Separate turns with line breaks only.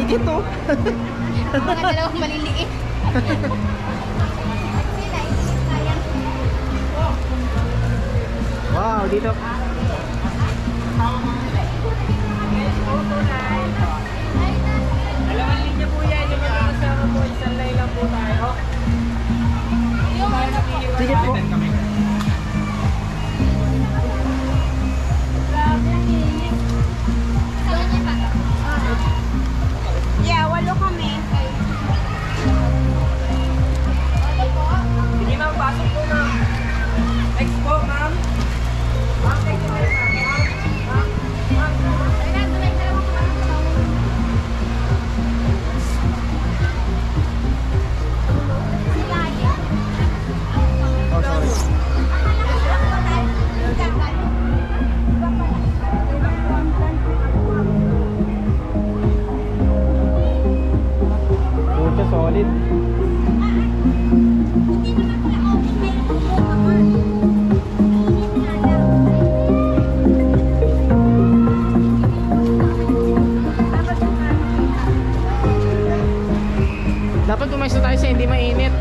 Dikit oh.
Mga dalawang maliliit.
Wow, dito.
Dalawang linya po yan. Yung mga kasama po, isang line lang po tayo.
Dikit po.
Yeah, walo kami.
Sige ma'am, pasok po ma'am. Next po ma'am. Ma'am, thank you very much. Ma'am,
Oh, sorry. Pucha, solid. Dapat pumesto tayo sa hindi mainit.